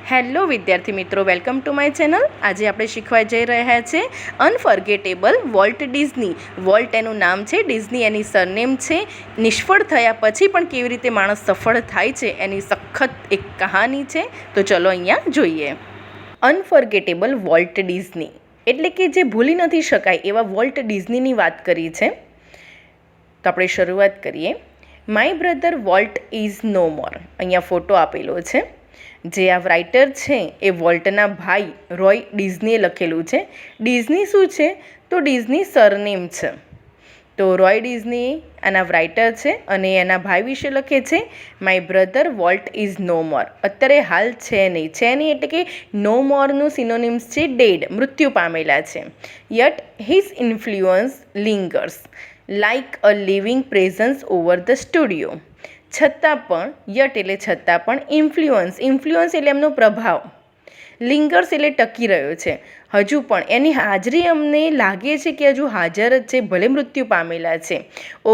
Hello વિદ્યાર્થી મિત્રો, welcome to my channel. આજે આપણે શીખવા જઈ રહ્યા છે અનફર્ગેટેબલ વોલ્ટ ડિઝની. વોલ્ટ એનું નામ છે, ડિઝની એની સરનેમ છે. નિષ્ફળ થયા પછી પણ કેવી રીતે માણસ સફળ થાય છે એની સખત એક કહાની છે. તો ચલો અહીંયા જોઈએ. અનફર્ગેટેબલ વોલ્ટ ડિઝની એટલે કે જે ભૂલી નથી શકાય એવા વોલ્ટ ડિઝનીની વાત કરી છે. તો આપણે શરૂઆત કરીએ. My brother Walt is no more. અહીંયા ફોટો આપેલો છે. જે આ રાઇટર છે એ વોલ્ટના ભાઈ રોય ડિઝનીએ લખેલું છે. ડિઝની શું છે? તો ડિઝની સરનેમ છે. તો રોય ડિઝની આના રાઇટર છે અને એના ભાઈ વિશે લખે છે my brother Walt is no more. અત્યારે હાલ છે નહીં એટલે કે નો મોરનું સિનોનિમ્સ છે ડેડ, મૃત્યુ પામેલા છે. Yet his influence lingers like a living presence over the studio. છતાં પણ, યટ એટલે છતાં પણ, ઇન્ફ્લુઅન્સ એટલે એમનો પ્રભાવ, લિંગર્સ એટલે ટકી રહ્યો છે. હજુ પણ એની હાજરી અમને લાગે છે કે હજુ હાજર જ છે, ભલે મૃત્યુ પામેલા છે.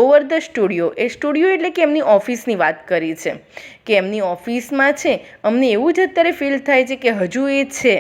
Over the studio, A studio એટલે કે એમની ઓફિસની વાત કરી છે કે એમની ઓફિસમાં છે. અમને એવું જ અત્યારે ફીલ થાય છે કે હજુ એ છે,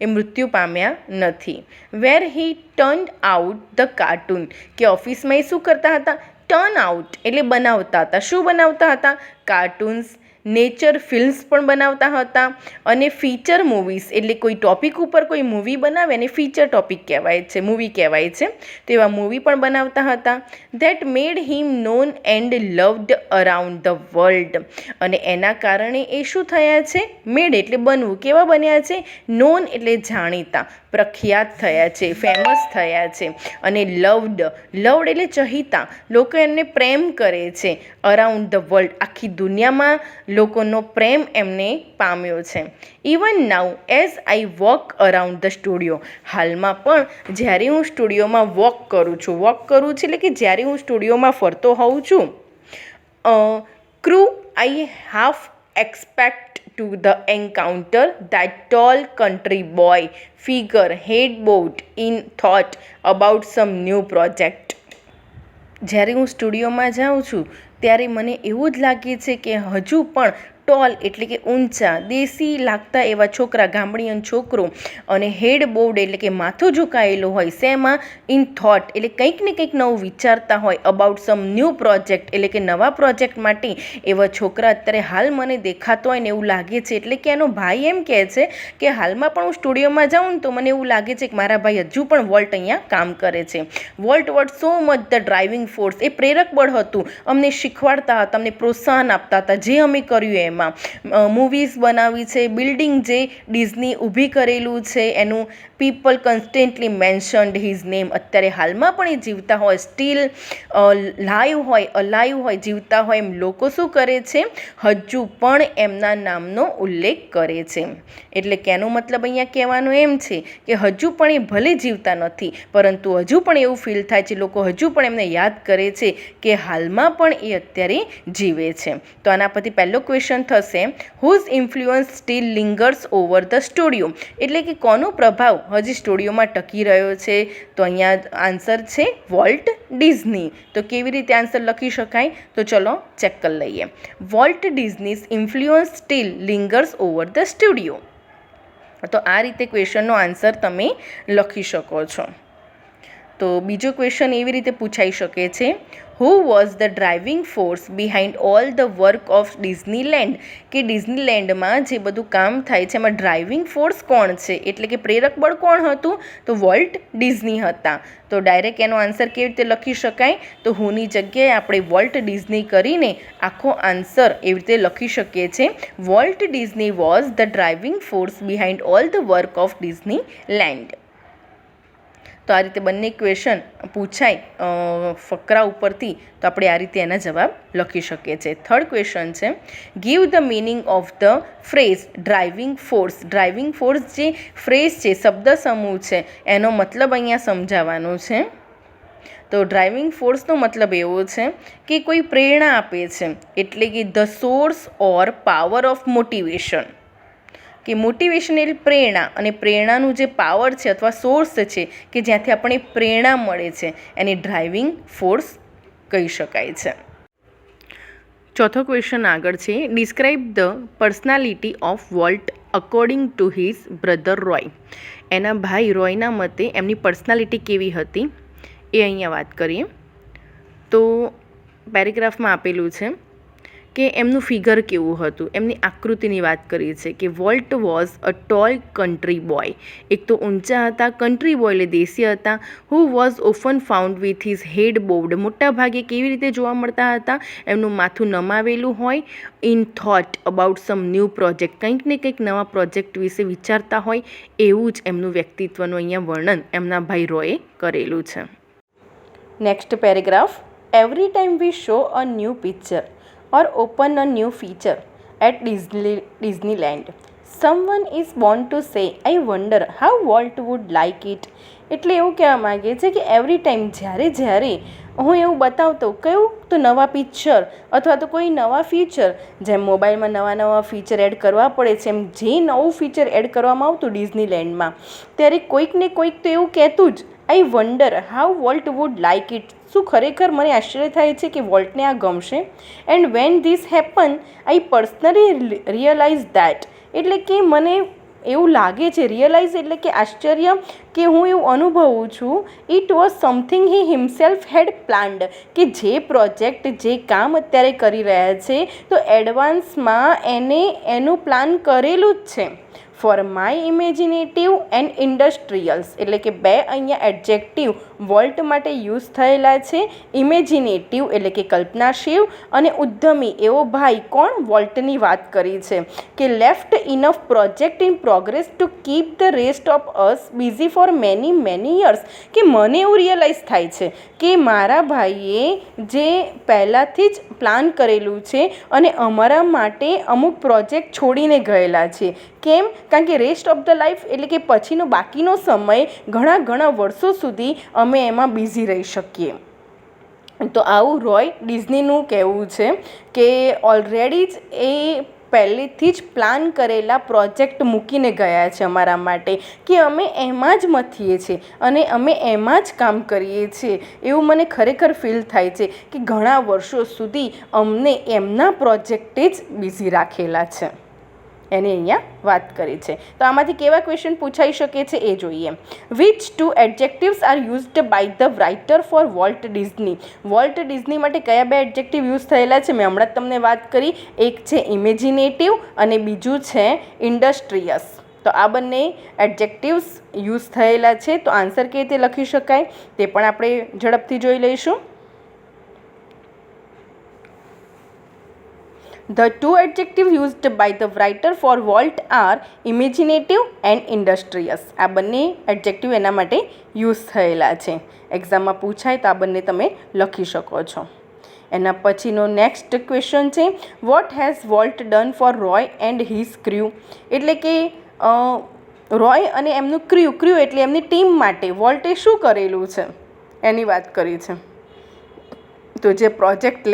એ મૃત્યુ પામ્યા નથી. વેર હી ટર્ન આઉટ ધ કાર્ટૂન, કે ઓફિસમાં એ શું કરતા હતા? ટર્ન આઉટ એટલે બનાવતા હતા. શું બનાવતા હતા? કાર્ટૂન્સ, નેચર ફિલ્મ્સ પણ બનાવતા હતા. અને ફીચર મૂવીઝ એટલે કોઈ ટોપિક ઉપર કોઈ મૂવી બનાવે ને ફીચર ટોપિક કહેવાય છે, મૂવી કહેવાય છે. તો એવા મૂવી પણ બનાવતા હતા. That made him non and loved around the world. અને એના કારણે એ શું થયા છે? મેડ એટલે બનવું. કેવા બન્યા છે? નોન એટલે જાણીતા, પ્રખ્યાત થયા છે, ફેમસ થયા છે. અને લવ્ડ એટલે ચહિતા, લોકો એમને પ્રેમ કરે છે. અરાઉન્ડ ધ વર્લ્ડ, આખી દુનિયામાં લોકોનો પ્રેમ એમને પામ્યો છે. Even now as I walk around the studio. હાલમાં પણ જ્યારે હું સ્ટુડિયોમાં વોક કરું છું એટલે કે જ્યારે હું સ્ટુડિયોમાં ફરતો હોઉં છું, crew I half expect to the encounter that tall country boy figure head bowed in thought about some new project. જ્યારે હું સ્ટુડિયોમાં જાઉં છું ત્યારે મને એવું જ લાગે છે કે હજુ પણ ટોલ એટલે કે ઊંચા, દેશી લાગતા એવા છોકરા, ગામડીયન છોકરો, અને હેડ બોવડ એટલે કે માથું ઝુકાયેલું હોય. શેમાં? ઇન થોટ એટલે કંઈક ને કંઈક નવું વિચારતા હોય. અબાઉટ સમ ન્યૂ પ્રોજેક્ટ એટલે કે નવા પ્રોજેક્ટ માટે એવા છોકરા અત્યારે હાલ મને દેખાતો હોય ને એવું લાગે છે. એટલે કે એનો ભાઈ એમ કહે છે કે હાલમાં પણ હું સ્ટુડિયોમાં જાઉં ને તો મને એવું લાગે છે કે મારા ભાઈ હજુ પણ વોલ્ટ અહીંયા કામ કરે છે. Walt was so much the driving force, એ પ્રેરક બળ હતું. અમને શીખવાડતા હતા, અમને પ્રોત્સાહન આપતા હતા જે અમે કર્યું એમ. મૂવીઝ બનાવી છે, બિલ્ડિંગ જે ડિઝની ઊભી કરેલું છે એનું પીપલ કન્સ્ટન્ટલી મેન્શન્ડ હિઝ નેમ. અત્યારે હાલમાં પણ એ જીવતા હોય, સ્ટીલ અલાઈવ હોય, જીવતા હોય એમ લોકો શું કરે છે? હજુ પણ એમના નામનો ઉલ્લેખ કરે છે. એટલે કે એનો મતલબ અહીંયા કહેવાનો એમ છે કે હજુ પણ એ ભલે જીવતા નથી પરંતુ હજુ પણ એવું ફીલ થાય છે, લોકો હજુ પણ એમને યાદ કરે છે કે હાલમાં પણ એ અત્યારે જીવે છે. તો આના પરથી પહેલો ક્વેશ્ચન થશે, whose influence still lingers over the studio. એટલે કે કોનો પ્રભાવ હજી સ્ટુડિયોમાં ટકી રહ્યો છે? તો અહીંયા આન્સર છે વોલ્ટ ડિઝની. તો કેવી રીતે આન્સર લખી શકાય? તો ચલો ચેક કરી લઈએ. Walt Disney's influence still lingers over the studio. તો આ રીતે ક્વેશ્ચનનો આન્સર તમે લખી શકો છો. તો બીજો ક્વેશ્ચન એવી રીતે પૂછાઈ શકે છે, who was the driving force behind all the work of Disneyland. કે ડિઝનીલેન્ડમાં જે બધું કામ થાય છે એમાં ડ્રાઇવિંગ ફોર્સ કોણ છે? એટલે કે પ્રેરક બળ કોણ હતું? તો વોલ્ટ ડિઝની હતા. તો ડાયરેક્ટ એનો આન્સર કેવી રીતે લખી શકાય? તો હુની જગ્યાએ આપણે વોલ્ટ ડિઝની કરીને આખો આન્સર એવી રીતે લખી શકીએ છીએ. Walt Disney was the driving force behind all the work of Disneyland. તો આ રીતે બંને ક્વેશ્ચન પૂછાય ફકરા ઉપરથી તો આપણે આ રીતે એના જવાબ લખી શકીએ છીએ. થર્ડ ક્વેશ્ચન છે, give the meaning of the phrase driving force. Driving force જે ફ્રેઝ છે, શબ્દ સમૂહ છે, એનો મતલબ અહીંયા સમજાવવાનો છે. તો ડ્રાઇવિંગ ફોર્સનો મતલબ એવો છે કે કોઈ પ્રેરણા આપે છે, એટલે કે the source or power of motivation. કે મોટિવેશન એટલે પ્રેરણા, અને પ્રેરણાનું જે પાવર છે અથવા સોર્સ છે કે જ્યાંથી આપણને પ્રેરણા મળે છે એને ડ્રાઇવિંગ ફોર્સ કહી શકાય છે. ચોથો ક્વેશ્ચન આગળ છે, describe the personality of volt according to his brother Roy. એના ભાઈ રોયના મતે એમની પર્સનાલિટી કેવી હતી એ અહીંયા વાત કરીએ. તો પેરેગ્રાફમાં આપેલું છે કે એમનું ફિગર કેવું હતું, એમની આકૃતિની વાત કરી છે કે Walt was a tall country boy. એક તો ઊંચા હતા, કન્ટ્રી બોય એટલે દેશી હતા. Who was often found with his head bobbed. મોટા ભાગે કેવી રીતે જોવા મળતા હતા, એમનું માથું નમાવેલું હોય. In thought about some new project, કંઈક ને કંઈક નવા પ્રોજેક્ટ વિશે વિચારતા હોય, એવું જ એમનું વ્યક્તિત્વનું અહીંયા વર્ણન એમના ભાઈ રોયે કરેલું છે. Next paragraph, every time V saw a new picture or open a new feature at Disneyland, someone is born to say, I wonder how Walt would like it. એટલે એવું કહેવા માગે છે કે એવરી ટાઈમ જ્યારે હું એવું બતાવતો કયું તો નવા પિક્ચર અથવા તો કોઈ નવા ફીચર, જેમ મોબાઈલમાં નવા ફીચર એડ કરવા પડે છે, એમ જે નવું ફીચર એડ કરવામાં આવતું ડિઝનીલેન્ડમાં, ત્યારે કોઈક ને કોઈક તો એવું કહેતું જ, I wonder how Walt would like it. શું ખરેખર મને આશ્ચર્ય થાય છે કે વોલ્ટને આ ગમશે. And when this happen I personally realise that. એટલે કે મને એવું લાગે છે, રિયલાઇઝ એટલે કે આશ્ચર્ય, કે હું એવું અનુભવું છું, it was something he himself had planned. કે જે પ્રોજેક્ટ, જે કામ અત્યારે કરી રહ્યા છે, તો એડવાન્સમાં એનું પ્લાન કરેલું જ છે. For my imaginative and industrials. એટલે કે બે અહીંયા એડજેક્ટિવ વોલ્ટ માટે યુઝ થયેલા છે. ઇમેજિનેટિવ એટલે કે કલ્પનાશીલ અને ઉદ્યમી એવો ભાઈ કોણ, વોલ્ટની વાત કરી છે કે left enough project in progress to keep the rest of us busy for many years. કે મને એવું રિયલાઇઝ થાય છે કે મારા ભાઈએ જે પહેલાંથી જ પ્લાન કરેલું છે અને અમારા માટે અમુક પ્રોજેક્ટ છોડીને ગયેલા છે. કેમ? કારણ કે રેસ્ટ ઓફ ધ લાઈફ એટલે કે પછીનો બાકીનો સમય ઘણા વર્ષો સુધી અમે એમાં બિઝી રહી શકીએ. તો આવું રોય ડિઝનીનું કહેવું છે કે ઓલરેડી જ એ પહેલેથી જ પ્લાન કરેલા પ્રોજેક્ટ મૂકીને ગયા છે અમારા માટે, કે અમે એમાં જ મથીએ છીએ અને અમે એમાં જ કામ કરીએ છીએ. એવું મને ખરેખર ફીલ થાય છે કે ઘણા વર્ષો સુધી અમને એમના પ્રોજેક્ટે જ બિઝી રાખેલા છે. એની અહીંયા વાત કરી છે. તો આમાંથી કેવા ક્વેશ્ચન પૂછાઈ શકે છે એ જોઈએ. Which two adjectives are used by the writer for Walt Disney. Walt Disney માટે કયા બે એડજેક્ટિવ યુઝ થયેલા છે, મેં હમણાં જ તમને વાત કરી. એક છે ઇમેજિનેટિવ અને બીજું છે ઇન્ડસ્ટ્રીયસ. તો આ બંને એડજેક્ટિવ્સ યુઝ થયેલા છે. તો આન્સર કેવી રીતે લખી શકાય તે પણ આપણે ઝડપથી જોઈ લઈશું. The two adjectives used by the writer for Walt are imaginative and industrious. આ બંને એડજેક્ટિવ એના માટે યુઝ થયેલા છે. એક્ઝામમાં પૂછાય તો આ બંને તમે લખી શકો છો. એના પછીનો નેક્સ્ટ ક્વેશ્ચન છે, what has Walt done for Roy and his crew. એટલે કે રોય અને એમનું ક્ર્યુ એટલે એમની ટીમ માટે વોલ્ટે શું કરેલું છે એની વાત કરી છે. તો જે પ્રોજેક્ટ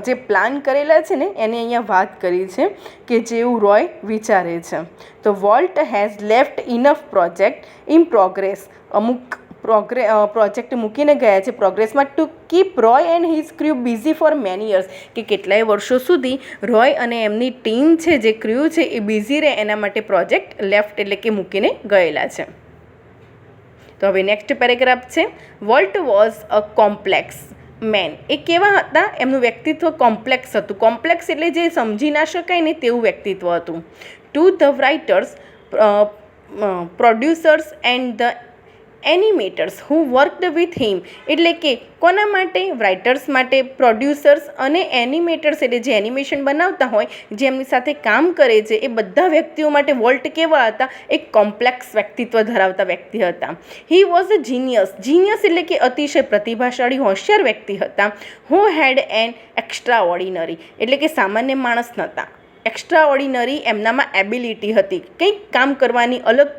જે પ્લાન કરેલા છે ને એની અહીંયા વાત કરી છે કે જેવું રોય વિચારે છે. તો Walt has left enough project in progress. અમુક પ્રોજેક્ટ મૂકીને ગયા છે પ્રોગ્રેસમાં, to keep Roy and his crew busy for many years. કે કેટલાય વર્ષો સુધી રોય અને એમની ટીમ છે, જે ક્ર્યુ છે, એ બિઝી રહે એના માટે પ્રોજેક્ટ લેફ્ટ એટલે કે મૂકીને ગયેલા છે. તો હવે નેક્સ્ટ પેરેગ્રાફ છે, Walt was a complex man. એ કેવા હતા, એમનું વ્યક્તિત્વ કોમ્પ્લેક્સ હતું. કોમ્પ્લેક્સ એટલે જે સમજી ના શકાય ને તેવું વ્યક્તિત્વ હતું. To the writers, producers and the animators who worked with him. એટલે કે કોના માટે, રાઇટર્સ માટે, પ્રોડ્યુસર્સ અને એનિમેટર્સ એટલે જે એનિમેશન બનાવતા હોય, જે એમની સાથે કામ કરે છે, એ બધા વ્યક્તિઓ માટે વોલ્ટ કેવા હતા, એક કોમ્પ્લેક્સ વ્યક્તિત્વ ધરાવતા વ્યક્તિ હતા. હી વોઝ અ જીનિયસ. જીનિયસ એટલે કે અતિશય પ્રતિભાશાળી હોશિયાર વ્યક્તિ હતા. હુ હેડ એન એક્સ્ટ્રા ઓર્ડિનરી એટલે કે સામાન્ય માણસ નહોતા, એક્સ્ટ્રા ઓર્ડિનરી એમનામાં એબિલિટી હતી, કંઈક કામ કરવાની અલગ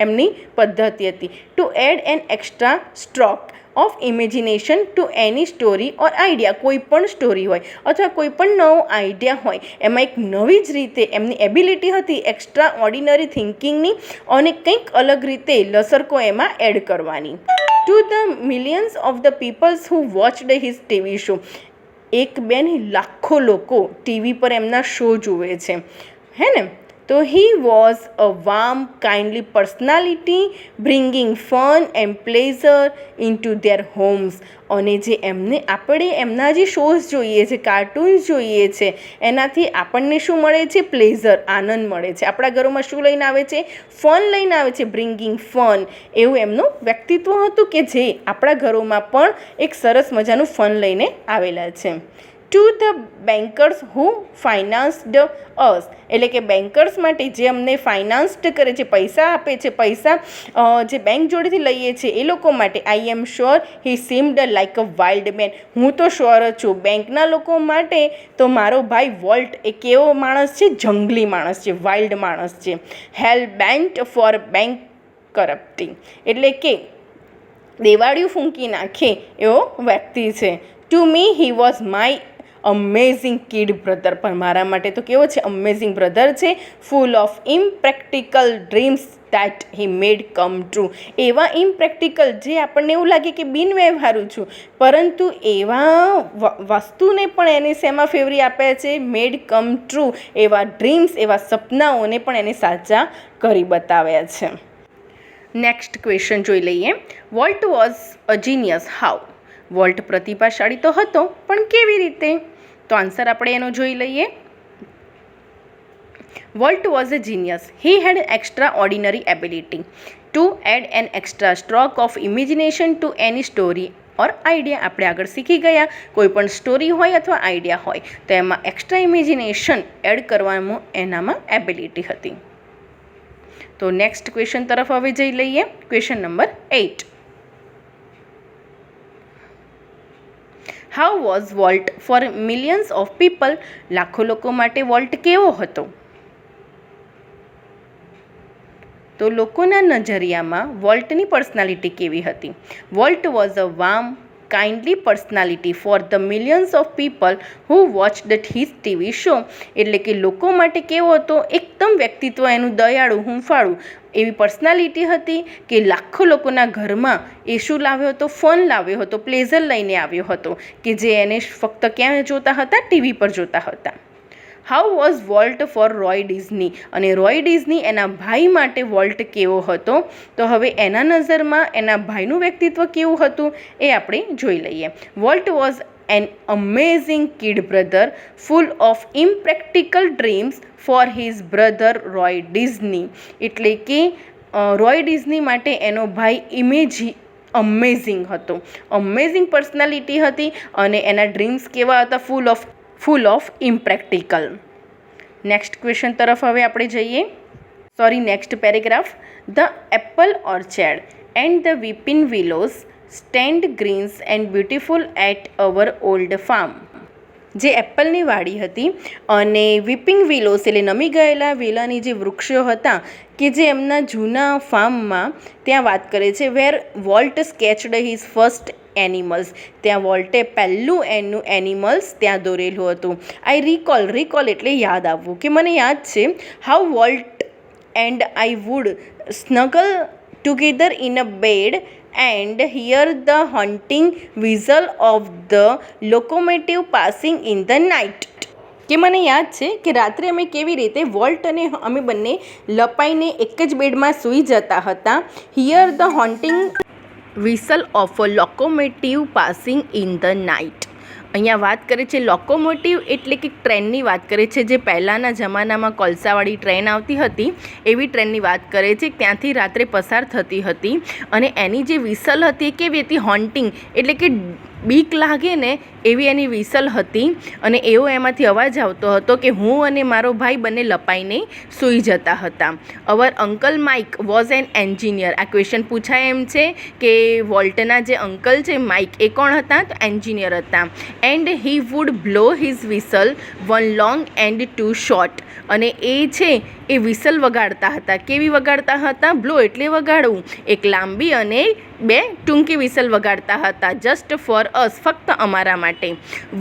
એમની પદ્ધતિ હતી. To add an extra stroke of imagination to any story or idea. કોઈ પણ સ્ટોરી હોય અથવા કોઈ પણ નવો આઈડિયા હોય, એમાં એક નવી જ રીતે એમની એબિલિટી હતી એક્સ્ટ્રા ઓર્ડિનરી થિંકિંગની અને કંઈક અલગ રીતે લસરકો એમાં એડ કરવાની. To the millions of the peoples who watched his TV show. એક બે નહીં લાખો લોકો ટીવી પર એમના શો જુએ છે, હે ને? તો he was a warm kindly personality bringing fun and pleasure into their homes. અને જે આપણે એમના જે શોઝ જોઈએ છે, કાર્ટૂન્સ જોઈએ છે, એનાથી આપણને શું મળે છે? પ્લેઝર, આનંદ મળે છે. આપણા ઘરોમાં શું લઈને આવે છે? ફન લઈને આવે છે, બ્રિંગિંગ ફન. એવું એમનું વ્યક્તિત્વ હતું કે જે આપણા ઘરોમાં પણ એક સરસ મજાનું ફન લઈને આવેલા છે. ટુ ધ બેન્કર્સ હુ ફાઇનાન્સ્ડ અસ, એટલે કે બેન્કર્સ માટે જે અમને ફાઇનાન્સ્ડ કરે છે, પૈસા આપે છે, પૈસા જે બેંક જોડેથી લઈએ છીએ એ લોકો માટે. I am sure he seemed like a wild man. હું તો શ્યોર જ છું, બેંકના લોકો માટે તો મારો ભાઈ વોલ્ટ એ કેવો માણસ છે? જંગલી માણસ છે, વાઇલ્ડ માણસ છે. Hell bent for bankrupting, એટલે કે દેવાળિયું ફૂંકી નાખે એવો વ્યક્તિ છે. To me he was my amazing kid brother, પણ મારા માટે તો કેવો છે? અમેઝિંગ બ્રધર છે. Full of impractical dreams that he made come true. એવા ઇમ્પ્રેક્ટિકલ, જે આપણને એવું લાગે કે બિનવ્યવહારુ છું, પરંતુ એવા વસ્તુને પણ એને શેમાં ફેવરી આપે છે? મેડ કમ ટ્રુ. એવા ડ્રીમ્સ, એવા સપનાઓને પણ એને સાચા કરી બતાવ્યા છે. નેક્સ્ટ ક્વેશ્ચન જોઈ લઈએ. Walt was a genius how. Volt પ્રતિભાશાળી તો હતો, પણ કેવી રીતે? તો આન્સર આપણે એનો જોઈ લઈએ. Walt was a genius. He had extraordinary ability to add an extra stroke of imagination to any story or idea. આપણે આગળ શીખી ગયા, કોઈ પણ સ્ટોરી હોય અથવા આઈડિયા હોય તો એમાં એક્સ્ટ્રા ઇમેજિનેશન એડ કરવામાં એનામાં એબિલિટી હતી. તો નેક્સ્ટ ક્વેશ્ચન તરફ હવે જઈ લઈએ. Question number 8. How was Walt for millions of people. લાખો લોકો માટે વોલ્ટ કેવો હતો? તો લોકોના નજરિયામાં વોલ્ટની પર્સનાલિટી કેવી હતી? Walt was a warm kindly personality for the millions of people who watched his TV show. એટલે કે લોકો માટે કેવો હતો? એકદમ વ્યક્તિત્વ એનું દયાળુ, હૂંફાળું એવી પર્સનાલિટી હતી કે લાખો લોકોના ઘરમાં એ શું લાવ્યો હતો? ફન લાવ્યો હતો, પ્લેઝર લઈને આવ્યો હતો, કે જે એને ફક્ત ક્યાં જોતા હતા? ટીવી પર જોતા હતા. How was Walt for Roy Disney. અને રોય ડિઝની એના ભાઈ માટે વોલ્ટ કેવો હતો? તો હવે એના નજરમાં એના ભાઈનું વ્યક્તિત્વ કેવું હતું એ આપણે જોઈ લઈએ. Walt was an amazing kid brother full of impractical dreams for his brother Roy Disney. એટલે કે રોય ડિઝની માટે એનો ભાઈ અમેઝિંગ હતો, અમેઝિંગ પર્સનાલિટી હતી, અને એના ડ્રીમ્સ કેવા હતા? Full of impractical. Next question તરફ હવે આપણે જઈએ. Next paragraph. The apple orchard and the weeping willows stand greens and beautiful at our old farm. જે એપલની વાડી હતી અને વીપિંગ વિલોસ એટલે નમી ગયેલા વેલાની જે વૃક્ષો હતા કે જે એમના જૂના ફાર્મમાં, ત્યાં વાત કરે છે. વેર volt sketched his first animals. ત્યાં વોલ્ટે પહેલું એનું એનિમલ્સ ત્યાં દોરેલું હતું. આઈ રિકોલ એટલે યાદ આવવું, કે મને યાદ છે. How Walt and I would snuggle together in a bed and hear the haunting whistle of the locomotive passing in the night. કે મને યાદ છે કે રાત્રે અમે કેવી રીતે વોલ્ટ અને અમે બંને લપાઈને એક જ બેડમાં સૂઈ જતા હતા. Hear the haunting whistle of a locomotive passing in the night. અહીંયા વાત કરે છે લોકોમોટિવ એટલે કે ટ્રેનની વાત કરે છે, જે પહેલાંના જમાનામાં કોલસાવાળી ટ્રેન આવતી હતી એવી ટ્રેનની વાત કરે છે. ત્યાંથી રાત્રે પસાર થતી હતી અને એની જે વિસલ હતી કેવી હતી? હોન્ટિંગ એટલે કે બીક લાગે ને એવી એની વિસલ હતી, અને એવો એમાંથી અવાજ આવતો હતો કે હું અને મારો ભાઈ બંને લપાઈને સૂઈ જતા હતા. Our uncle Mike was an engineer. આ ક્વેશ્ચન પૂછાય એમ છે કે વોલ્ટના જે અંકલ છે માઇક એ કોણ હતા? તો એન્જિનિયર હતા. And he would blow his whistle one long and two short. અને એ છે એ વિસલ વગાડતા હતા. કેવી વગાડતા હતા? બ્લો એટલે વગાડવું. એક લાંબી અને બે ટૂંકી વિસલ વગાડતા હતા. જસ્ટ ફોર અસ, ફક્ત અમારા માટે.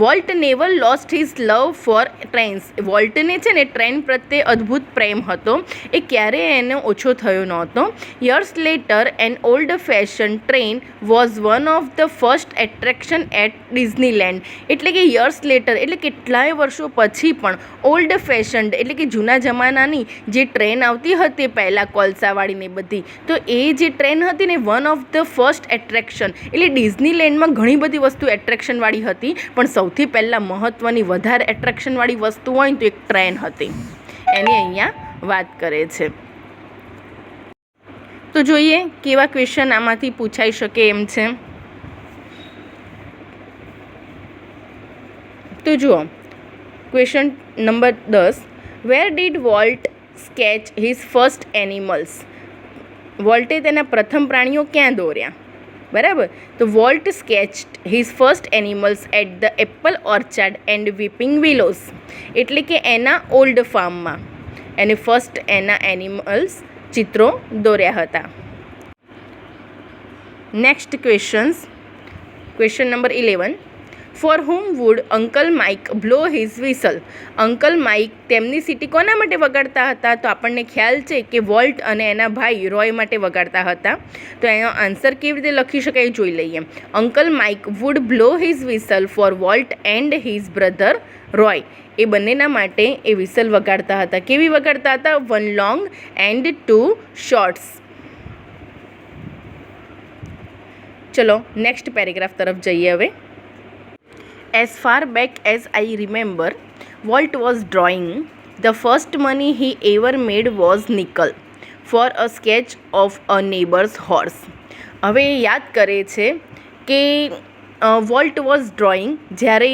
Walt never lost his love for trains. વોલ્ટને છે ને ટ્રેન પ્રત્યે અદ્ભુત પ્રેમ હતો. એ ક્યારેય એને ઓછો થયો નહોતો. Years later an old fashion train was one of the first attraction at Disneyland. એટલે કે યર્સ લેટર એટલે કેટલાય વર્ષો પછી પણ ઓલ્ડ ફેશન એટલે કે જૂના જમાનાની જે ટ્રેન આવતી હતી પહેલાં કોલસાવાળીને બધી, તો એ જે ટ્રેન હતી ને one of the first attraction એટલે ડિઝનીલેન્ડમાં ઘણી બધી વસ્તુ એટ્રેક્શનવાળી હતી, પણ સૌથી પહેલાં મહત્ત્વની વધારે એટ્રેક્શનવાળી વસ્તુ હોય ને તો એક ટ્રેન હતી. એની અહીંયા વાત કરે છે. તો જોઈએ કેવા ક્વેશ્ચન આમાંથી પૂછાઈ શકે એમ છે. તો જુઓ question number 10. Where did Walt sketch his first animals. વોલ્ટે તેના પ્રથમ પ્રાણીઓ ક્યાં દોર્યા? બરાબર. તો Walt sketched his first animals at the apple orchard and weeping willows. એટલે કે એના ઓલ્ડ ફાર્મમાં એને ફર્સ્ટ એના એનિમલ્સ ચિત્રો દોર્યા હતા. Next questions. Question number 11. For whom would uncle Mike blow his whistle. Uncle Mike તેમની સીટી કોના માટે વગાડતા હતા? તો આપણને ખ્યાલ છે કે વોલ્ટ અને એના ભાઈ રોય માટે વગાડતા હતા. તો એનો આન્સર કેવી રીતે લખી શકાય જોઈ લઈએ. Uncle Mike would blow his whistle for Walt and his brother Roy. એ બંનેના માટે એ વિસલ વગાડતા હતા. કેવી વગાડતા હતા? One long and two shorts. ચલો નેક્સ્ટ પેરેગ્રાફ તરફ જઈએ હવે. As far back as I remember, Walt was drawing. The first money he ever made was nickel for a sketch of a neighbor's horse. હવે યાદ કરે છે કે Walt was drawing. જ્યારે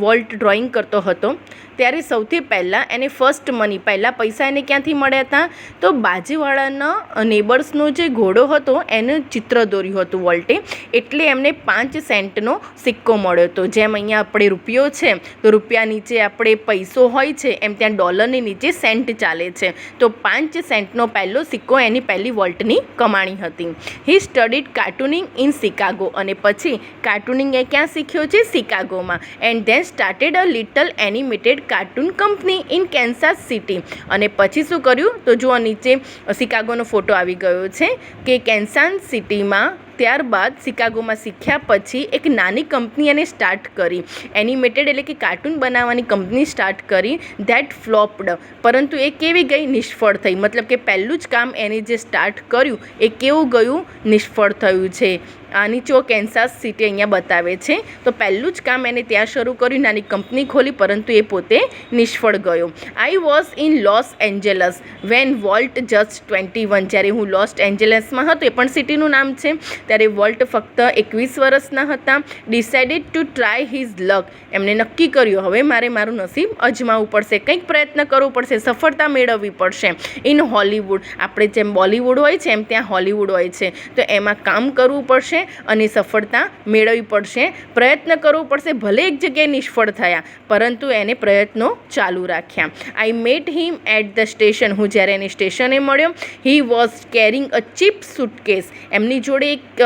વોલ્ટ ડ્રોઈંગ કરતો હતો ત્યારે સૌથી પહેલાં એને ફર્સ્ટ મની પહેલાં પૈસા એને ક્યાંથી મળ્યા હતા? તો બાજુવાળાના નેબર્સનો જે ઘોડો હતો એનું ચિત્ર દોર્યું હતું વોલ્ટે. એટલે એમને 5 સેન્ટનો સિક્કો મળ્યો હતો. જેમ અહીંયા આપણે રૂપિયો છે તો રૂપિયા નીચે આપણે પૈસો હોય છે, એમ ત્યાં ડોલરની નીચે સેન્ટ ચાલે છે. તો 5 સેન્ટનો પહેલો સિક્કો એની પહેલી વોલ્ટની કમાણી હતી. He studied cartooning in Chicago. અને પછી કાર્ટૂનિંગ એ ક્યાં શીખ્યો છે? શિકાગોમાં. And then started a little animated cartoon company in Kansas City. અને પછી શું કર્યું? તો જો નીચે શિકાગોનો ફોટો આવી ગયો છે કે કેન્સાસ સિટીમાં ત્યારબાદ શિકાગોમાં શીખ્યા પછી એક નાની કંપની એને સ્ટાર્ટ કરી. એનિમેટેડ એટલે કે કાર્ટૂન બનાવવાની કંપની સ્ટાર્ટ કરી. ધેટ ફ્લોપ્ડ. પરંતુ એ કેવી ગઈ? નિષ્ફળ થઈ. મતલબ કે પહેલું જ કામ એને જે સ્ટાર્ટ કર્યું એ કેવું ગયું? નિષ્ફળ થયું છે. આની જો કેન્સાસ સિટી અહીંયા બતાવે છે. તો પહેલું જ કામ એને ત્યાં શરૂ કર્યું, નાની કંપની ખોલી, પરંતુ એ પોતે નિષ્ફળ ગયો. I was in Los Angeles when Walt just 21. જ્યારે હું લોસ એન્જલસમાં હતો, એ પણ સિટીનું નામ છે, ત્યારે વોલ્ટ ફક્ત 21 વર્ષના હતા. ડિસાઇડેડ ટુ ટ્રાય હિઝ લક. એમને નક્કી કર્યું હવે મારે મારું નસીબ અજમાવવું પડશે, કંઈક પ્રયત્ન કરવો પડશે, સફળતા મેળવવી પડશે. In Hollywood. આપણે જેમ બોલિવૂડ હોય છે એમ ત્યાં હોલિવૂડ હોય છે. તો એમાં કામ કરવું પડશે અને સફળતા મેળવવી પડશે. પ્રયત્ન કરવો પડશે. ભલે એક જગ્યાએ નિષ્ફળ થયા પરંતુ એને પ્રયત્નો ચાલુ રાખ્યા. I met him at the station. હું જ્યારે એને સ્ટેશને મળ્યો. He was carrying a cheap suitcase. એમની જોડે એક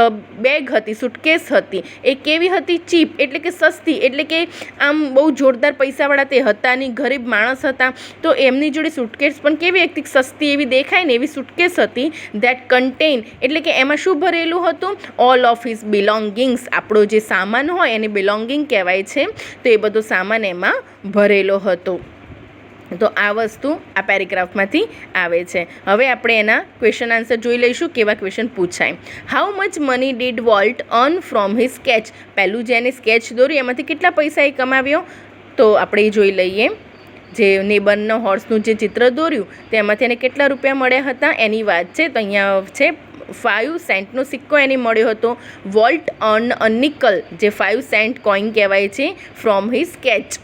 બેગ હતી, સુટકેસ હતી. એ કેવી હતી? ચીપ એટલે કે સસ્તી. એટલે કે આમ બહુ જોરદાર પૈસાવાળા તે હતા નહીં, ગરીબ માણસ હતા. તો એમની જોડે સુટકેસ પણ કેવી હતી? સસ્તી એવી દેખાય ને એવી સુટકેસ હતી. ધેટ કન્ટેન એટલે કે એમાં શું ભરેલું હતું? All of his બિલોંગિંગ્સ. આપણો જે સામાન હોય એને બિલોંગિંગ કહેવાય છે. તો એ બધો સામાન એમાં ભરેલો હતો. તો આ વસ્તુ આ પેરેગ્રાફમાંથી આવે છે. હવે આપણે એના ક્વેશ્ચન આન્સર જોઈ લઈશું કેવા ક્વેશ્ચન પૂછાય. How much money did volt earn from his sketch. પહેલું જે એને સ્કેચ દોર્યું એમાંથી કેટલા પૈસા એ કમાવ્યો? તો આપણે જોઈ લઈએ. જે નેબરના હોર્સનું જે ચિત્ર દોર્યું તેમાંથી એને કેટલા રૂપિયા મળ્યા હતા એની વાત છે. તો અહીંયા છે 5 સેન્ટનો સિક્કો એને મળ્યો હતો. વોલ્ટ અર્ન અ નિકલ, જે 5 સેન્ટ કોઈન કહેવાય છે, ફ્રોમ હિઝ સ્કેચ.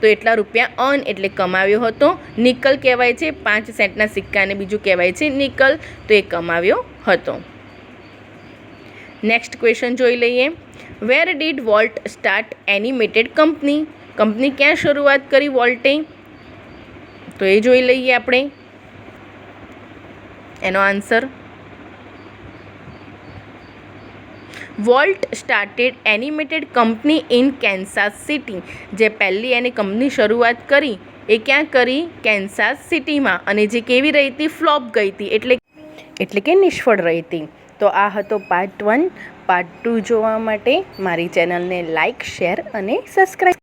તો એટલા રૂપિયા અર્ન એટલે કમાવ્યો હતો. નિકલ કહેવાય છે 5 સેન્ટના સિક્કાને, બીજું કહેવાય છે નિકલ. તો એ કમાવ્યો હતો. નેક્સ્ટ ક્વેશ્ચન જોઈ લઈએ. વેર did volt start animated company. Company ક્યાં શરૂઆત કરી વોલ્ટે? તો એ જોઈ લઈએ આપણે. એનો answer volt started animated company in Kansas city. જે પહેલી એની કંપની શરૂઆત કરી એ ક્યાં કરી? કેન્સાસ સિટીમાં. અને જે કેવી રહી હતી? ફ્લોપ ગઈ હતી, એટલે કે નિષ્ફળ રહી હતી. તો આ હતો પાર્ટ 1. પાર્ટ 2 જોવા માટે મારી ચેનલને લાઇક, શેર અને સબસ્ક્રાઈબ